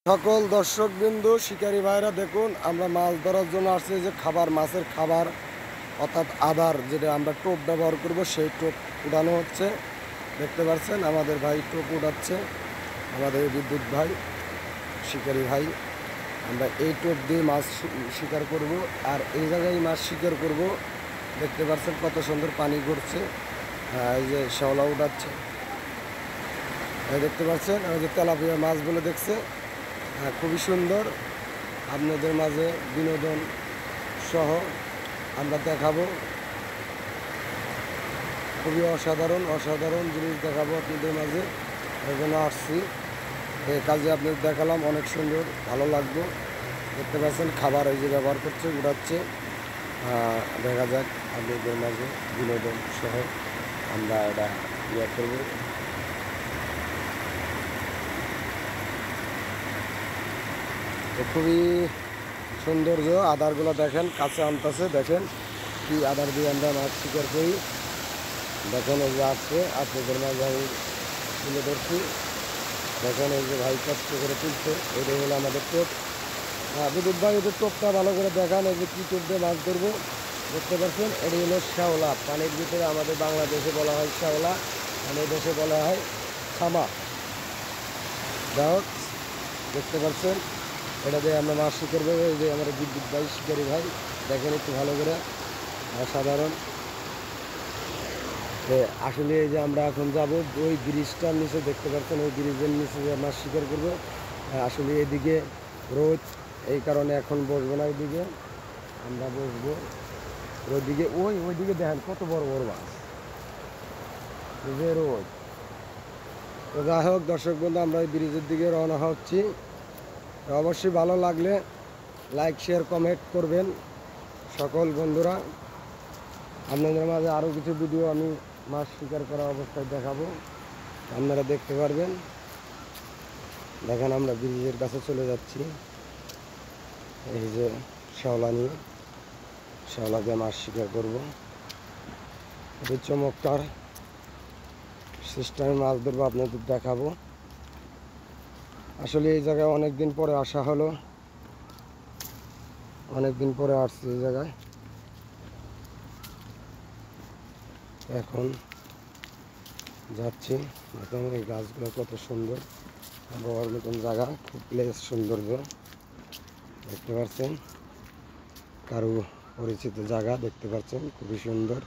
সকল দর্শকবৃন্দ, শিকারী ভাইরা দেখুন, আমরা মাছ ধরার জন্য আসছি। যে খাবার, মাছের খাবার অর্থাৎ আদার, যেটা আমরা টোপ ব্যবহার করব, সেই টোপ উঠানো হচ্ছে। দেখতে পাচ্ছেন আমাদের ভাই টোপ উঠাচ্ছে, আমাদের বিদ্যুৎ ভাই, শিকারী ভাই। আমরা এই টোপ দিয়ে মাছ শিকার করব, আর এই জায়গায় মাছ শিকার করব। দেখতে পাচ্ছেন কত সুন্দর পানি ঘুরছে। এই যে শ্যাওলা উঠাচ্ছে, দেখতে পাচ্ছেন। ওই যে তেলাপিয়া মাছগুলো দেখছে, খুবই সুন্দর। আপনাদের মাঝে বিনোদন সহ আমরা দেখাবো, খুবই অসাধারণ অসাধারণ জিনিস দেখাবো আপনাদের মাঝে। এই জন্য আসছি, এই কাজে আপনাদের দেখালাম, অনেক সুন্দর, ভালো লাগবে। দেখতে পাচ্ছেন খাবার এই যে ব্যবহার করছে, উড়াচ্ছে। দেখা যাক আপনাদের মাঝে বিনোদন সহ আমরা এটা ইয়ে করবো। তো খুবই সৌন্দর্য। আদারগুলো দেখেন, কাছে আনতেছে, দেখেন কি আদার দিয়ে আমরা মাছ শিকার করি। দেখেন এই যে আসছে, আপনাদের মাঝে আমি তুলে ধরছি। দেখেন এই যে ভাই কষ্ট করে তুলছে, এটাই হলো আমাদের টোপ। বিদ্যুৎ ভাই ওদের টোপটা ভালো করে দেখান, এই যে কী টোপ দিয়ে মাছ ধরবো। দেখতে পাচ্ছেন এটি হলো শ্যাওলা। পানির ভিতরে আমাদের বাংলাদেশে বলা হয় শ্যাওলা, আমাদের দেশে বলা হয় ছামা। যাই, দেখতে পাচ্ছেন এটা দিয়ে আমরা মাছ শিকার করবো। এই যে আমার বিদ্যুৎ ভাই, শিকারী ভাই, দেখেন একটু ভালো করে, অসাধারণ। আসলে এই যে আমরা এখন যাব ওই ব্রিজটার নিচে, দেখতে পাচ্ছেন ওই ব্রিজের নিচে যে মাছ শিকার করবো। আসলে এদিকে রোদ, এই কারণে এখন বসবো না, এইদিকে আমরা বসবো। ওইদিকে ওইদিকে দেখেন কত বড় বড় মাছ, যে রোদ। তো যাই হোক দর্শক বন্ধু, আমরা এই ব্রিজের দিকে রওনা হচ্ছি। অবশ্যই ভালো লাগলে লাইক, শেয়ার, কমেন্ট করবেন সকল বন্ধুরা। আপনাদের মাঝে আরও কিছু ভিডিও আমি মাছ শিকার করা অবস্থায় দেখাবো, আপনারা দেখতে পারবেন। দেখেন আমরা ব্রিজের কাছে চলে যাচ্ছি, এই যে শ্যাওলা নিয়ে, শ্যাওলা দিয়ে মাছ শিকার করবো। খুবই চমৎকার সিস্টেমে মাছ ধরবো, আপনাদের দেখাবো। আসলে এই জায়গায় অনেক দিন পরে আসা হলো, অনেক দিন পরে আসছি এই জায়গায়। এখন যাচ্ছি, দেখুন এই গাছগুলো কত সুন্দর, আবহাওয়ার মতন জায়গা, খুব প্লেস সৌন্দর্য। দেখতে পাচ্ছেন কারো পরিচিত জায়গা, দেখতে পাচ্ছেন খুবই সুন্দর,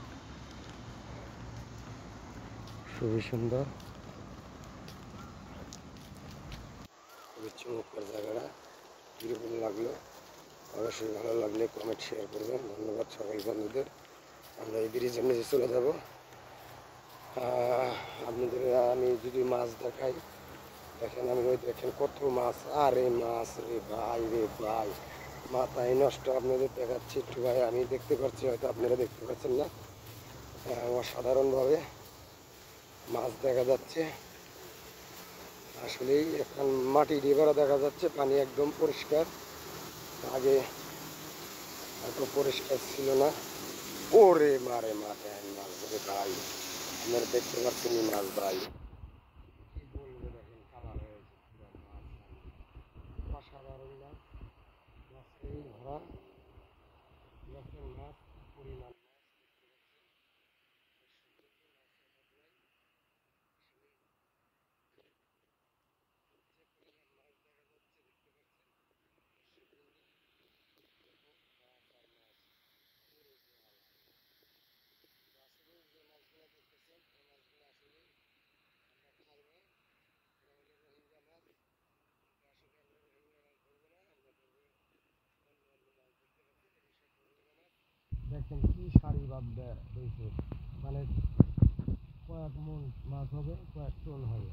খুবই সুন্দর, খুবই চমৎকার জায়গাটা। কীরকম লাগলো অবশ্যই ভালো লাগলে কমেন্ট, শেয়ার করবেন। ধন্যবাদ সকল বন্ধুদের। আমরা এই ব্রিজের নিচে চলে যাব। আপনাদের আমি যদি মাছ দেখাই, দেখেন আমি ওই দেখেন কত মাছ, আরে মাছ রে ভাই, রে ভাই, মাথায় নষ্ট। আপনাদের দেখাচ্ছি একটু ভাই, আমি দেখতে পাচ্ছি, হয়তো আপনারা দেখতে পাচ্ছেন না। অসাধারণভাবে মাছ দেখা যাচ্ছে। আসলেই এখন মাটি দিয়ে ভরা দেখা যাচ্ছে, পানি একদম পরিষ্কার, আগে এত পরিষ্কার ছিল না। ওরে মারে মা, দেখেন মাছ ধরে ভাই, আপনারা দেখতে পাচ্ছেন মাছ ভাই, কি বলবো, দেখেন কালার হয়েছে পুরো মাছ, অসাধারণ মাছ, মাছেই ভরা। দেখেন মাছ কি পরিমাণ মাছ, দেখেন কি সারিবদ্ধ রয়েছে, মানে কয়েক মন মাছ হবে, কয়েক টন হবে।